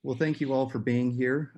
Well, thank you all for being here.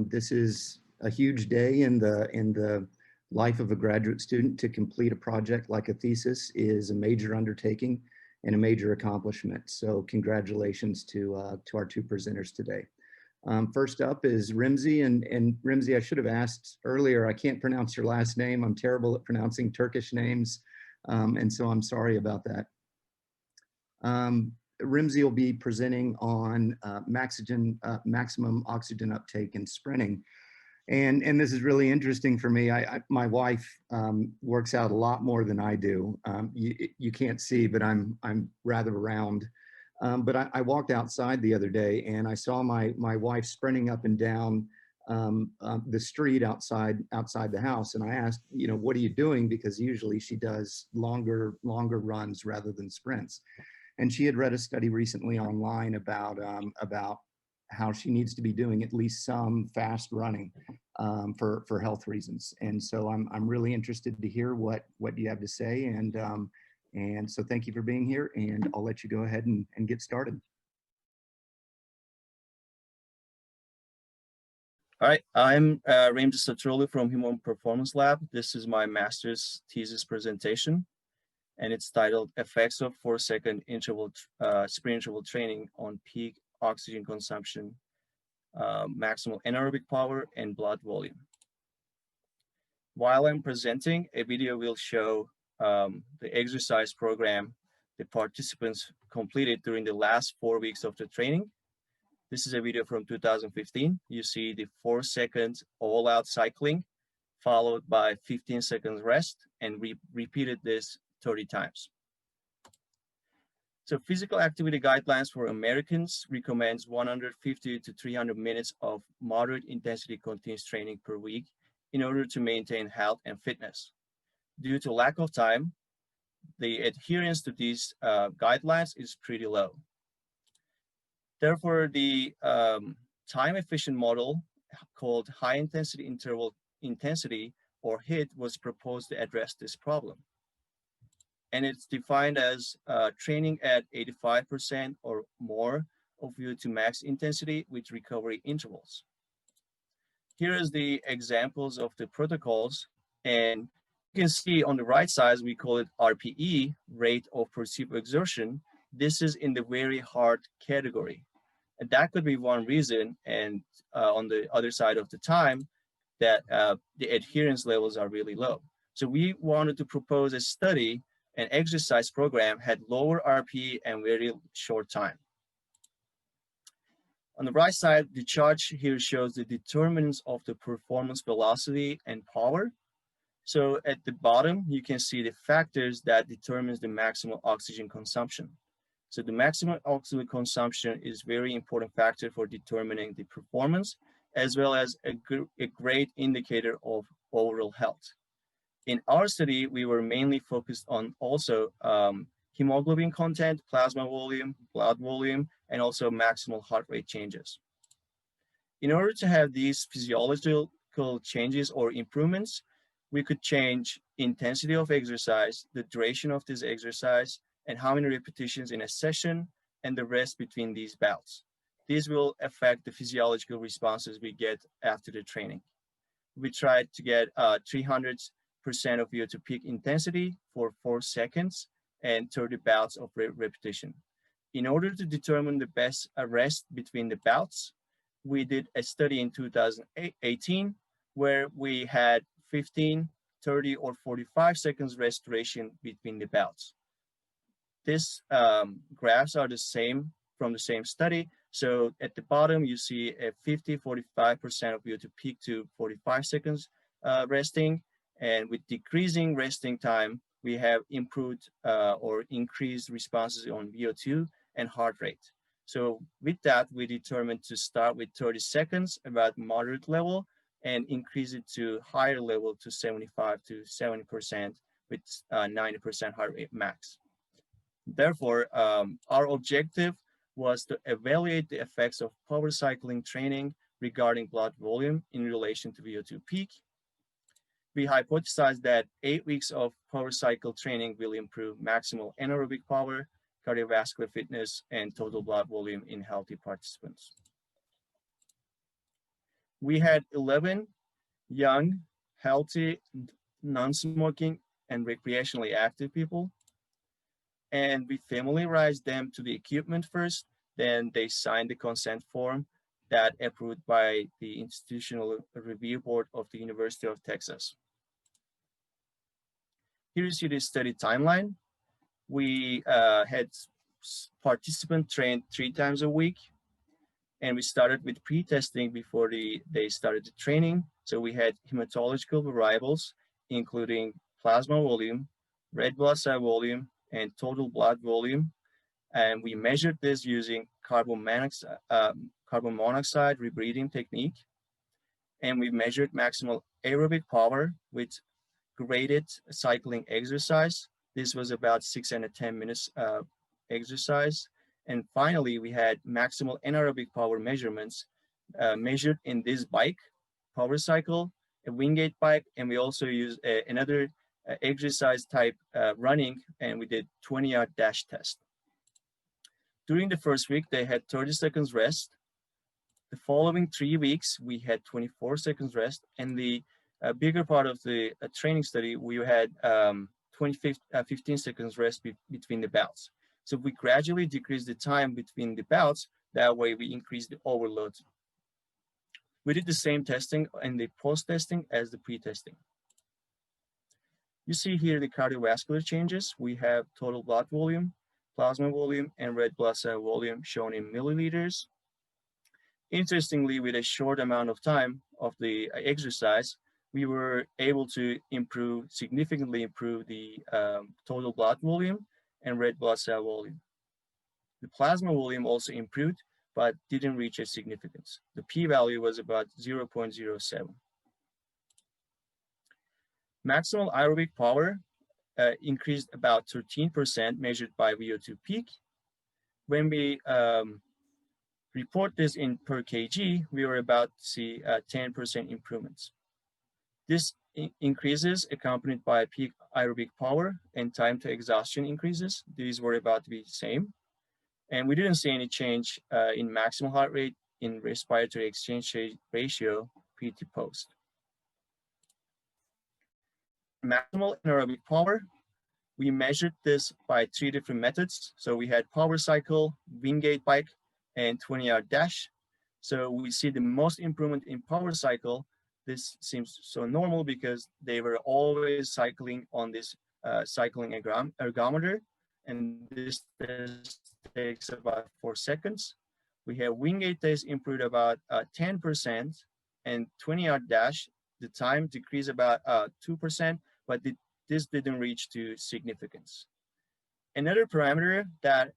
This is a huge day in the life of a graduate student. To complete a project like a thesis is a major undertaking and a major accomplishment. So congratulations to our two presenters today. First up is Remzi, and Remzi, I should have asked earlier, I can't pronounce your last name. I'm terrible at pronouncing Turkish names, and so I'm sorry about that. Remzi will be presenting on maximum oxygen uptake in sprinting. And this is really interesting for me. My wife works out a lot more than I do. You can't see, but I'm rather round. But I walked outside the other day and I saw my wife sprinting up and down the street outside the house. And I asked, what are you doing? Because usually she does longer runs rather than sprints. And she had read a study recently online about how she needs to be doing at least some fast running for health reasons. And so I'm really interested to hear what you have to say. And so thank you for being here, and I'll let you go ahead and get started. All right, I'm Remzi Satiroglu from Human Performance Lab. This is my master's thesis presentation, and it's titled Effects of 4-Second Interval Sprint Interval Training on Peak Oxygen Consumption, Maximal Anaerobic Power, and Blood Volume. While I'm presenting, a video will show the exercise program the participants completed during the last 4 weeks of the training. This is a video from 2015. You see the 4 seconds all-out cycling, followed by 15 seconds rest, and repeated this 30 times. So physical activity guidelines for Americans recommends 150 to 300 minutes of moderate intensity continuous training per week in order to maintain health and fitness. Due to lack of time, the adherence to these guidelines is pretty low. Therefore, the time-efficient model called high intensity interval intensity, or HIIT, was proposed to address this problem. And it's defined as training at 85% or more of VO2 max intensity with recovery intervals. Here is the examples of the protocols, and you can see on the right side, we call it RPE, rate of perceived exertion. This is in the very hard category. And that could be one reason, and on the other side of the time, that the adherence levels are really low. So we wanted to propose a study, an exercise program had lower RPE and very short time. On the right side, the chart here shows the determinants of the performance velocity and power. So at the bottom, you can see the factors that determines the maximal oxygen consumption. So the maximum oxygen consumption is a very important factor for determining the performance, as well as a great indicator of overall health. In our study, we were mainly focused on also hemoglobin content, plasma volume, blood volume, and also maximal heart rate changes. In order to have these physiological changes or improvements, we could change intensity of exercise, the duration of this exercise, and how many repetitions in a session, and the rest between these bouts. These will affect the physiological responses we get after the training. We tried to get 300% of VO2 peak intensity for 4 seconds and 30 bouts of repetition. In order to determine the best rest between the bouts, we did a study in 2018 where we had 15, 30, or 45 seconds restoration between the bouts. These graphs are the same from the same study. So at the bottom, you see a 50-45% of VO2 peak to 45 seconds resting. And with decreasing resting time, we have improved or increased responses on VO2 and heart rate. So with that, we determined to start with 30 seconds, about moderate level, and increase it to higher level to 75 to 70% with 90% heart rate max. Therefore, our objective was to evaluate the effects of power cycling training regarding blood volume in relation to VO2 peak. We hypothesized that 8 weeks of power cycle training will improve maximal anaerobic power, cardiovascular fitness, and total blood volume in healthy participants. We had 11 young, healthy, non-smoking, and recreationally active people. And we familiarized them to the equipment first, then they signed the consent form that approved by the Institutional Review Board of the University of Texas. Here you see the study timeline. We had participants trained 3 times a week, and we started with pre-testing before they started the training. So we had hematological variables, including plasma volume, red blood cell volume, and total blood volume. And we measured this using carbon monoxide rebreathing technique. And we measured maximal aerobic power with graded cycling exercise. This was about 6 and 10 minutes exercise. And finally, we had maximal anaerobic power measurements measured in this bike, power cycle, a Wingate bike, and we also used another exercise type running, and we did 20-yard dash test. During the first week, they had 30 seconds rest. The following 3 weeks, we had 24 seconds rest, and the bigger part of the training study, we had 15 seconds rest between the bouts. So we gradually decreased the time between the bouts. That way we increased the overload. We did the same testing in the post-testing as the pre-testing. You see here the cardiovascular changes. We have total blood volume, plasma volume, and red blood cell volume shown in milliliters. Interestingly, with a short amount of time of the exercise, we were able to significantly improve the total blood volume and red blood cell volume. The plasma volume also improved, but didn't reach a significance. The p-value was about 0.07. Maximal aerobic power increased about 13% measured by VO2 peak. When we report this in per kg, we were about to see 10% improvements. This increases accompanied by peak aerobic power and time to exhaustion increases. These were about to be the same. And we didn't see any change in maximal heart rate in respiratory exchange ratio PT post. Maximal anaerobic power, we measured this by 3 different methods. So we had power cycle, Wingate bike, and 20-yard dash. So we see the most improvement in power cycle. This seems so normal because they were always cycling on this cycling ergometer, and this test takes about 4 seconds. We have Wingate test improved about 10%, and 20-yard dash, the time decreased about 2%, but this didn't reach to significance. Another parameter that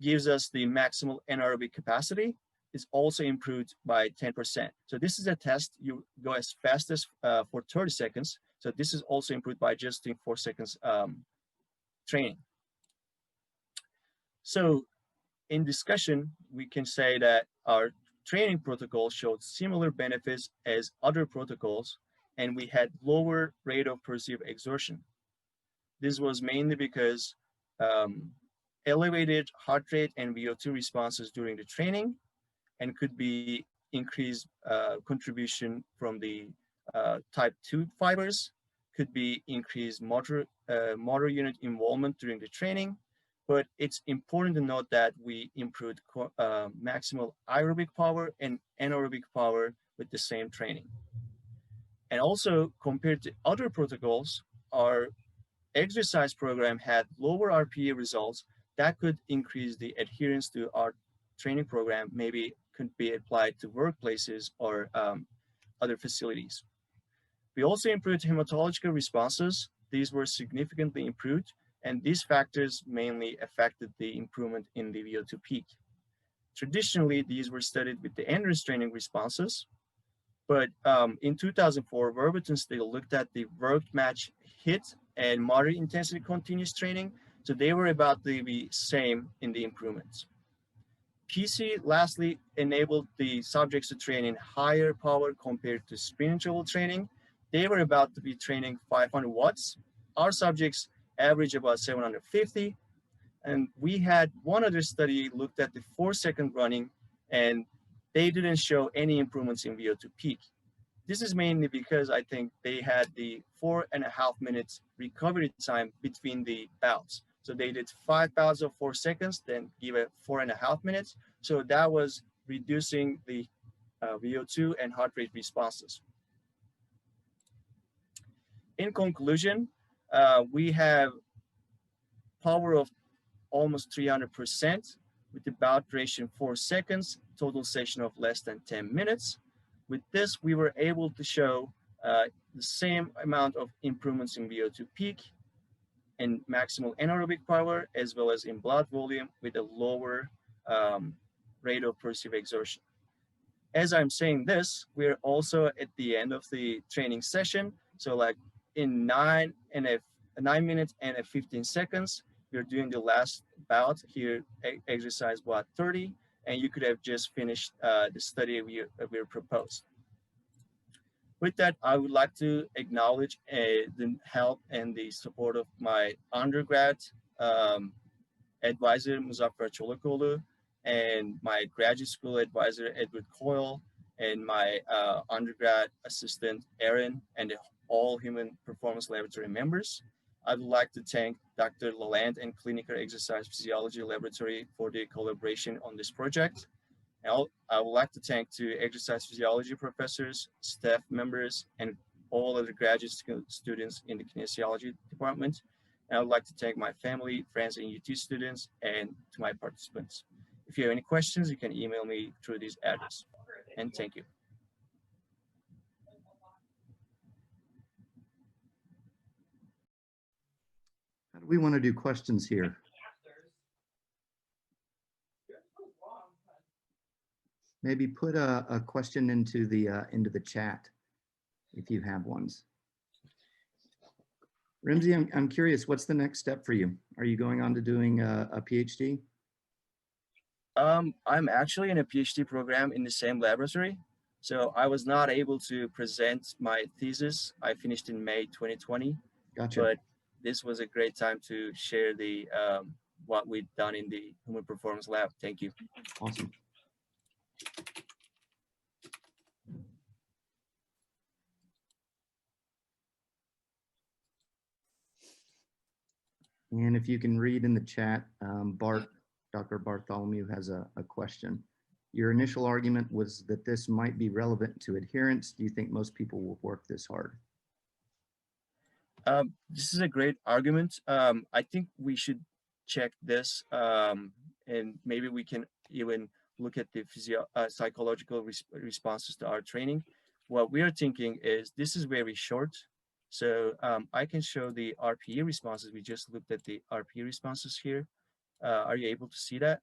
gives us the maximal anaerobic capacity is also improved by 10%. So this is a test, you go as fast as for 30 seconds. So this is also improved by just doing 4 seconds training. So in discussion, we can say that our training protocol showed similar benefits as other protocols, and we had lower rate of perceived exertion. This was mainly because elevated heart rate and VO2 responses during the training, and could be increased contribution from the type 2 fibers, could be increased motor unit involvement during the training. But it's important to note that we improved maximal aerobic power and anaerobic power with the same training. And also, compared to other protocols, our exercise program had lower RPE results that could increase the adherence to our training program, maybe could be applied to workplaces or other facilities. We also improved hematological responses. These were significantly improved, and these factors mainly affected the improvement in the VO2 peak. Traditionally, these were studied with the endurance training responses, but in 2004, Verboten still looked at the worked match HIIT and moderate intensity continuous training, so they were about to be same in the improvements. PC lastly enabled the subjects to train in higher power compared to sprint interval training. They were about to be training 500 watts. Our subjects average about 750. And we had one other study looked at the 4-second running, and they didn't show any improvements in VO2 peak. This is mainly because I think they had the 4.5 minutes recovery time between the bouts. So they did 5 bouts of 4 seconds, then give it 4.5 minutes. So that was reducing the VO2 and heart rate responses. In conclusion, we have power of almost 300% with the bout duration 4 seconds, total session of less than 10 minutes. With this, we were able to show the same amount of improvements in VO2 peak and maximal anaerobic power, as well as in blood volume with a lower rate of perceived exertion. As I'm saying this, we're also at the end of the training session. So like in 9 minutes and 15 seconds, you're doing the last bout here, exercise block 30, and you could have just finished the study we proposed. With that, I would like to acknowledge the help and the support of my undergrad advisor, Muzaffer Çolakoğlu, and my graduate school advisor, Edward Coyle, and my undergrad assistant, Aaron, and all Human Performance Laboratory members. I would like to thank Dr. Lalande and Clinical Exercise Physiology Laboratory for the collaboration on this project. I would like to thank to exercise physiology professors, staff members, and all other graduate students in the kinesiology department. And I would like to thank my family, friends, and UT students, and to my participants. If you have any questions, you can email me through this address. And thank you. How do we want to do questions here? Maybe put a question into the chat if you have ones. Remzi, I'm curious, what's the next step for you? Are you going on to doing a PhD? I'm actually in a PhD program in the same laboratory. So I was not able to present my thesis. I finished in May 2020. Gotcha. But this was a great time to share the what we've done in the Human Performance Lab. Thank you. Awesome. And if you can read in the chat, Dr. Bartholomew has a question. Your initial argument was that this might be relevant to adherence. Do you think most people will work this hard? This is a great argument. I think we should check this, and maybe we can even look at the psychological responses to our training. What we are thinking is this is very short. So I can show the RPE responses. We just looked at the RPE responses here. Are you able to see that?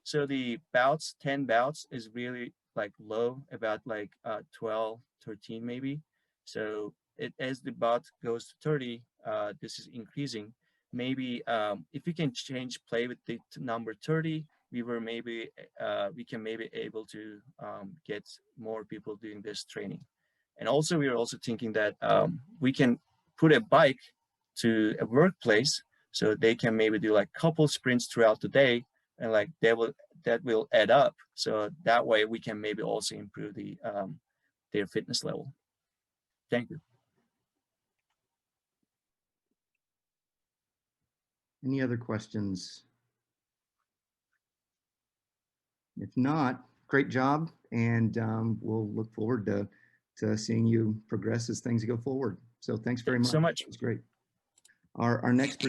So the bouts, 10 bouts is really like low, about like 12, 13 maybe. So as the bout goes to 30, this is increasing. Maybe if we can play with the number 30, we can maybe able to get more people doing this training. And also we are also thinking that we can put a bike to a workplace so they can maybe do like couple sprints throughout the day, and like that will add up. So that way we can maybe also improve the their fitness level. Thank you. Any other questions? If not, great job, and we'll look forward to seeing you progress as things go forward. So thanks very much. So much. It's great. Our next